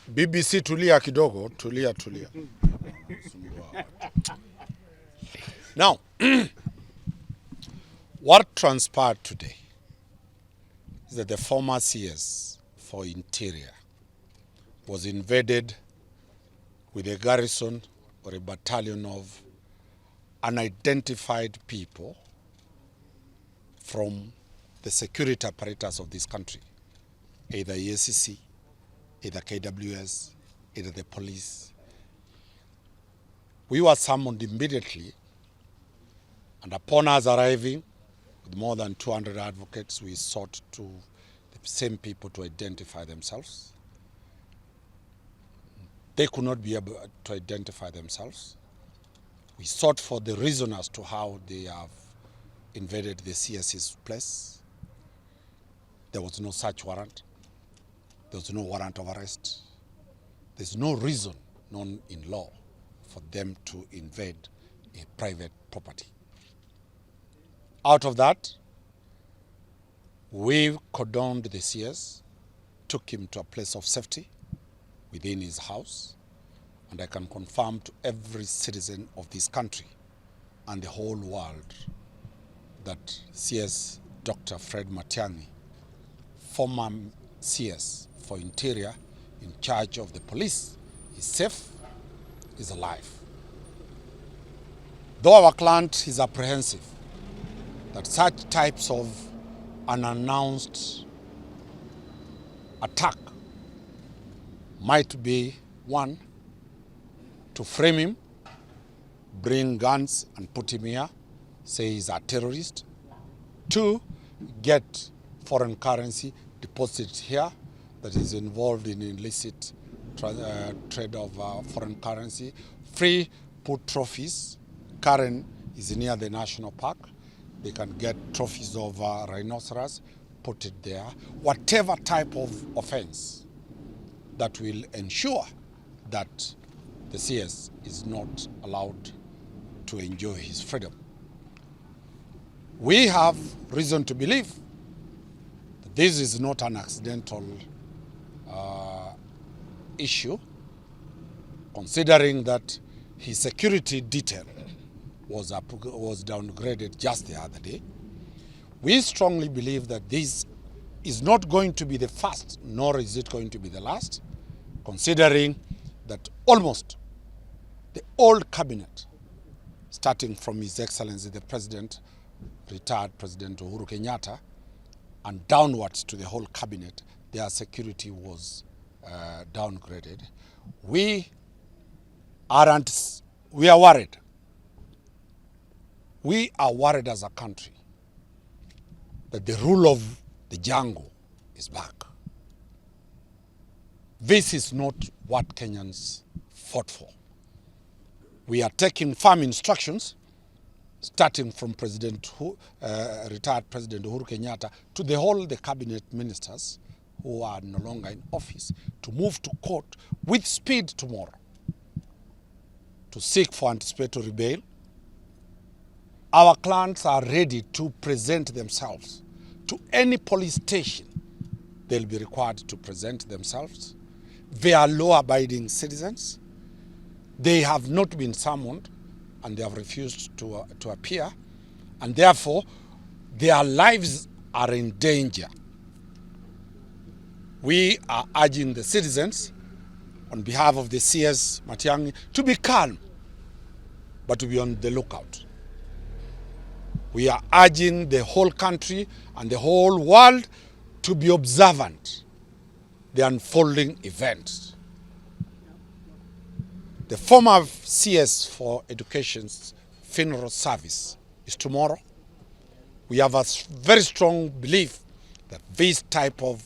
BBC tulia kidogo, tulia. Now, what transpired today is that the former CS for Interior was invaded with a garrison or a battalion of unidentified people from the security apparatus of this country, either EACC, either KWS, either the police. We were summoned immediately, and upon us arriving with more than 200 advocates, we sought to the same people to identify themselves. They could not be able to identify themselves. We sought for the reason as to how they have invaded the CS's place. There was no search warrant. There was no warrant of arrest. There's no reason known in law for them to invade a private property. Out of that, we cordoned the CS, took him to a place of safety within his house, and I can confirm to every citizen of this country and the whole world that CS Dr. Fred Matiang'i, former CS for Interior in charge of the police, is safe, is alive. Though our client is apprehensive that such types of unannounced attack might be, one, to frame him, bring guns and put him here, say he's a terrorist. Two, get foreign currency deposited here that is involved in illicit trade of foreign currency. Three, put trophies. Karen is near the national park. They can get trophies of rhinoceros, put it there. Whatever type of offense that will ensure that the CS is not allowed to enjoy his freedom. We have reason to believe that this is not an accidental issue, considering that his security detail was downgraded just the other day. We strongly believe that this is not going to be the first, nor is it going to be the last, considering that almost the old cabinet, starting from His Excellency the President, retired President Uhuru Kenyatta, and downwards to the whole cabinet, their security was downgraded. We are worried. We are worried as a country that the rule of the jungle is back. This is not what Kenyans fought for. We are taking firm instructions, starting from retired President Uhuru Kenyatta to the cabinet ministers who are no longer in office, to move to court with speed tomorrow to seek for anticipatory bail. Our clients are ready to present themselves to any police station. They'll be required to present themselves. They are law-abiding citizens. They have not been summoned and they have refused to appear, and therefore their lives are in danger. We are urging the citizens on behalf of the CS Matiang'i to be calm, but to be on the lookout. We are urging the whole country and the whole world to be observant the unfolding events. The former CS for Education's funeral service is tomorrow. We have a very strong belief that this type of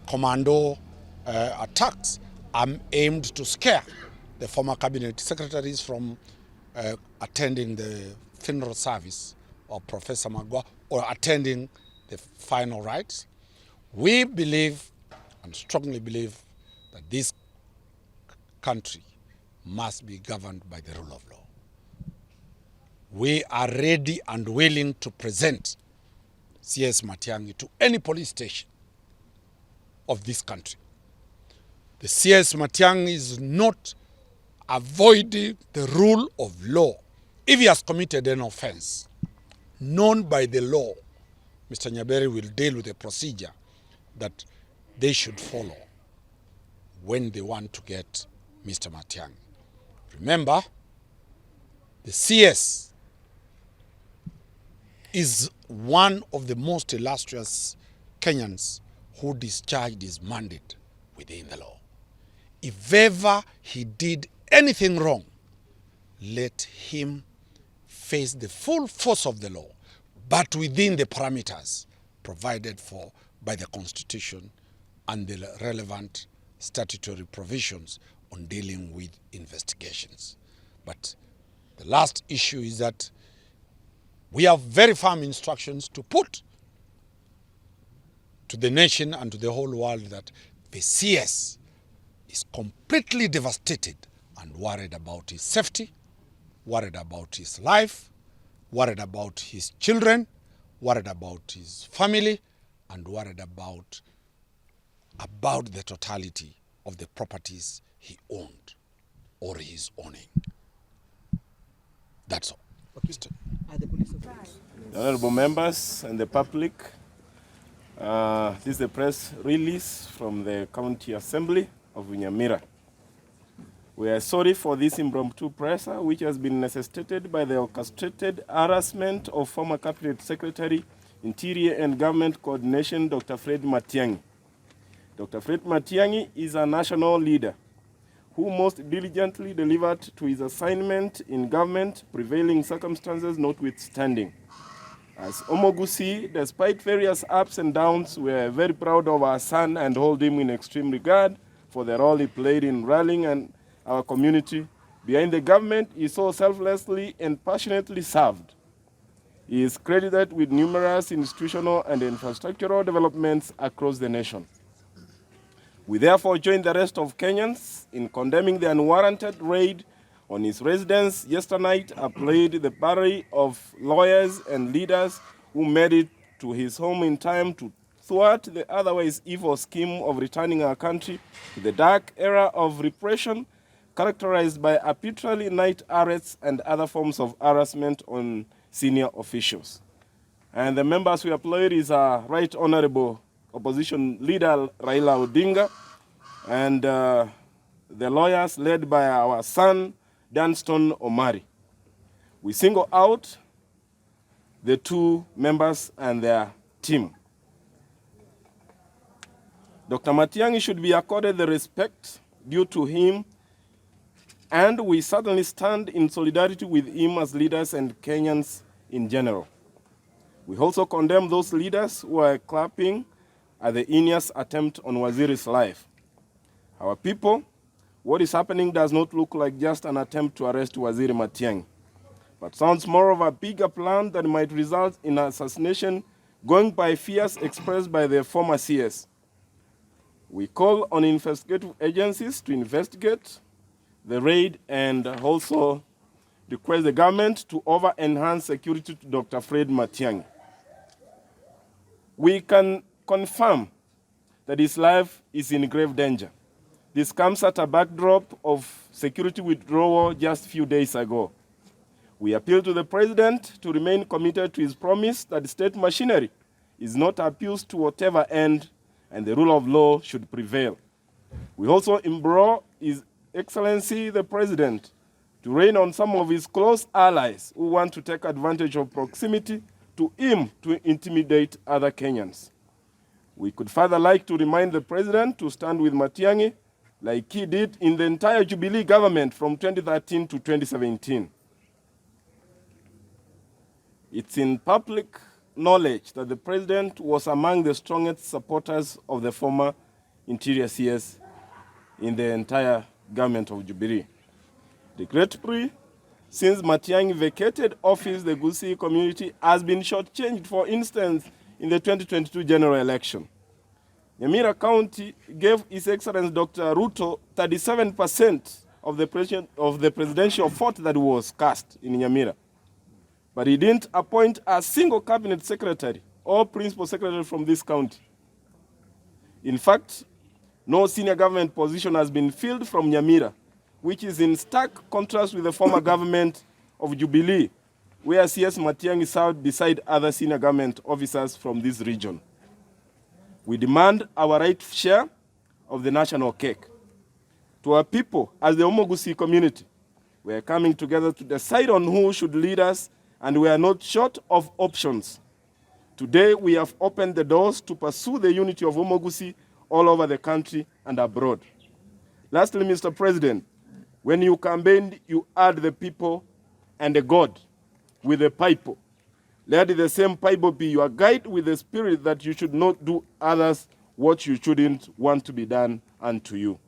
commando attacks are aimed to scare the former cabinet secretaries from attending the funeral service of Professor Magwa or attending the final rites. We believe and strongly believe that this country must be governed by the rule of law. We are ready and willing to present CS Matiang'i to any police station of this country. The CS Matiang'i is not avoiding the rule of law. If he has committed an offense known by the law, Mr. Nyaberi will deal with a procedure that they should follow when they want to get Mr. Matiang'i. Remember, the CS is one of the most illustrious Kenyans who discharged his mandate within the law. If ever he did anything wrong, let him face the full force of the law, but within the parameters provided for by the Constitution and the relevant statutory provisions on dealing with investigations. But the last issue is that we have very firm instructions to put to the nation and to the whole world that the CS is completely devastated and worried about his safety, worried about his life, worried about his children, worried about his family, and worried about the totality of the properties he owned or he is owning. That's all. Mr. Honorable members and the public, this is a press release from the County Assembly of Nyamira. We are sorry for this impromptu presser, which has been necessitated by the orchestrated harassment of former Cabinet Secretary, Interior and Government Coordination, Dr. Fred Matiang'i. Dr. Fred Matiang'i is a national leader who most diligently delivered to his assignment in government, prevailing circumstances notwithstanding. As Omogusi, despite various ups and downs, we are very proud of our son and hold him in extreme regard for the role he played in rallying our community behind the government he so selflessly and passionately served. He is credited with numerous institutional and infrastructural developments across the nation. We therefore join the rest of Kenyans in condemning the unwarranted raid on his residence yesternight, applied the barrage of lawyers and leaders who made it to his home in time to thwart the otherwise evil scheme of returning our country to the dark era of repression characterized by arbitrary night arrests and other forms of harassment on senior officials. And the members we applaud is our Right Honorable Opposition Leader Raila Odinga and the lawyers led by our son Danston Omari. We single out the two members and their team. Dr. Matiang'i should be accorded the respect due to him, and we certainly stand in solidarity with him as leaders and Kenyans in general. We also condemn those leaders who are clapping at the heinous attempt on Waziri's life. Our people, what is happening does not look like just an attempt to arrest Waziri Matiang'i, but sounds more of a bigger plan that might result in assassination going by fears expressed by the former CS. We call on investigative agencies to investigate the raid and also request the government to over-enhance security to Dr. Fred Matiang'i. We can confirm that his life is in grave danger. This comes at a backdrop of security withdrawal just a few days ago. We appeal to the President to remain committed to his promise that state machinery is not abused to whatever end and the rule of law should prevail. We also implore His Excellency the President to rein on some of his close allies who want to take advantage of proximity to him to intimidate other Kenyans. We could further like to remind the President to stand with Matiang'i like he did in the entire Jubilee government from 2013 to 2017. It's in public knowledge that the President was among the strongest supporters of the former Interior CS in the entire government of Jubilee. Regretfully, since Matiang'i vacated office, the Kisii community has been shortchanged, for instance, in the 2022 general election. Nyamira County gave His Excellency Dr. Ruto 37% of the presidential vote that was cast in Nyamira. But he didn't appoint a single cabinet secretary or principal secretary from this county. In fact, no senior government position has been filled from Nyamira, which is in stark contrast with the former government of Jubilee, where CS Matiang'i served beside other senior government officers from this region. We demand our right share of the national cake. To our people, as the Gusii community, we are coming together to decide on who should lead us, and we are not short of options. Today, we have opened the doors to pursue the unity of Gusii all over the country and abroad. Lastly, Mr. President, when you campaigned, you add the people and the God with the Bible. Let the same Bible be your guide with the spirit that you should not do others what you shouldn't want to be done unto you.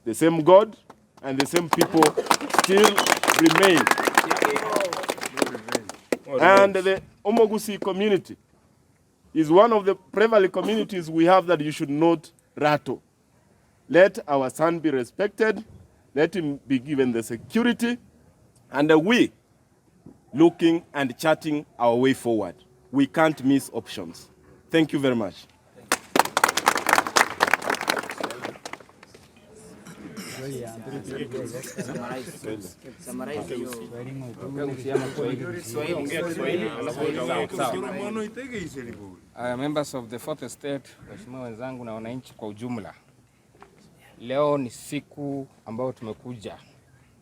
The same God and the same people still remain. And the Gusii community is one of the prevalent communities we have that you should not rattle. Let our son be respected. Let him be given the security. And we looking and charting our way forward. We can't miss options. Thank you very much. Members of the fourth estate, waheshimiwa wenzangu na wananchi kwa ujumla. Leo ni siku ambayo tumekuja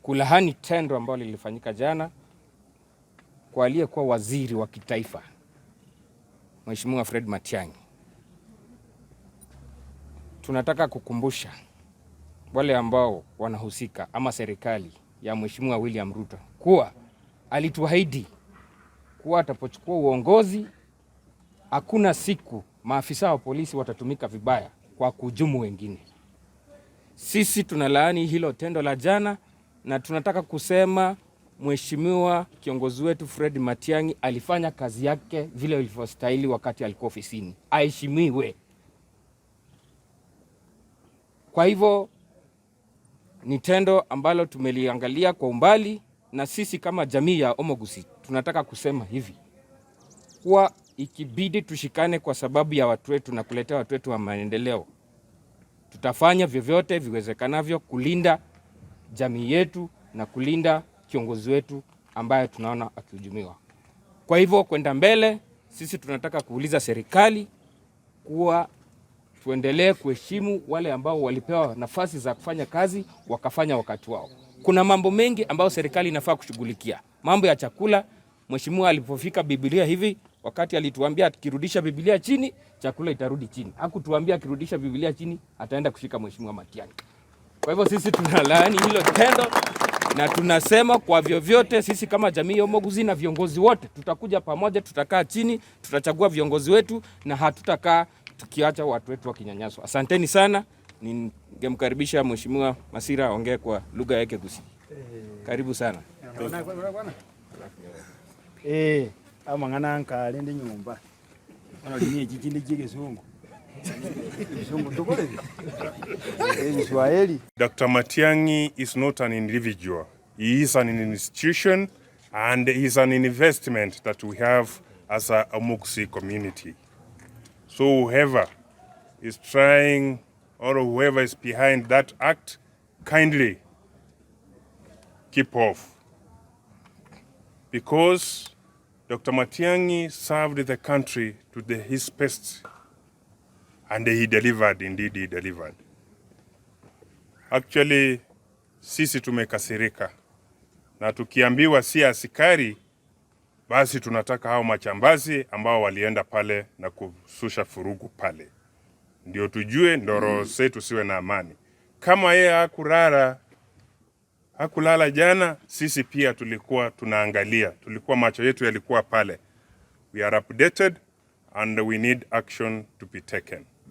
kulahani tendo ambalo lilifanyika jana kwa aliyekuwa waziri wa kitaifa, Mheshimiwa Fred Matiang'i. Tunataka kukumbusha wale ambao wanahusika ama serikali ya Mheshimiwa William Ruto kuwa alituahidi kuwa atapochukua uongozi hakuna siku maafisa wa polisi watatumika vibaya kwa kuhujumu wengine. Sisi tunalaani hilo tendo la jana na tunataka kusema Mheshimiwa kiongozi wetu Fred Matiang'i alifanya kazi yake vile ilivyostahili wakati alikuwa ofisini. Aheshimiwe. Kwa hivyo ni tendo ambalo tumeliangalia kwa umbali, na sisi kama jamii ya Gusii tunataka kusema hivi kuwa ikibidi tushikane kwa sababu ya watu wetu na kuletea watu wetu wa maendeleo, tutafanya vyovyote viwezekanavyo kulinda jamii yetu na kulinda kiongozi wetu ambaye tunaona akihujumiwa. Kwa hivyo kwenda mbele, sisi tunataka kuuliza serikali kuwa tuendelee kuheshimu wale ambao walipewa nafasi za kufanya kazi wakafanya wakati wao. Kuna mambo mengi ambayo serikali inafaa kushughulikia. Mambo ya chakula, Mheshimiwa alipofika Biblia hivi, wakati alituambia akirudisha Biblia chini, chakula itarudi chini. Hakutuambia akirudisha Biblia chini ataenda kushika Mheshimiwa Matiang'i. Kwa hivyo sisi tunalaani hilo tendo na tunasema kwa vyovyote sisi kama jamii ya Gusii na viongozi wote tutakuja pamoja, tutakaa chini, tutachagua viongozi wetu na hatutakaa tukiacha watu wetu wakinyanyaswa. Asanteni sana. Ningemkaribisha Mheshimiwa Masira aongee kwa lugha yake Gusii. Karibu sana. Amangana nkale ndi nyumba. Ono lini jijini jige sungu. Dr. Matiang'i is not an individual. He is an institution and he is an investment that we have as a Gusii community. So whoever is trying or whoever is behind that act, kindly keep off. Because Dr. Matiang'i served the country to his best, and he delivered, indeed he delivered. Actually, sisi tumekasirika. Na tukiambiwa si askari, basi tunataka hao machambazi ambao walienda pale na kususha furugu pale. Ndio tujue ndoro zetu siwe na amani. Kama yeye hakulala jana, sisi pia tulikuwa tunaangalia. Tulikuwa macho yetu yalikuwa pale. We are updated and we need action to be taken.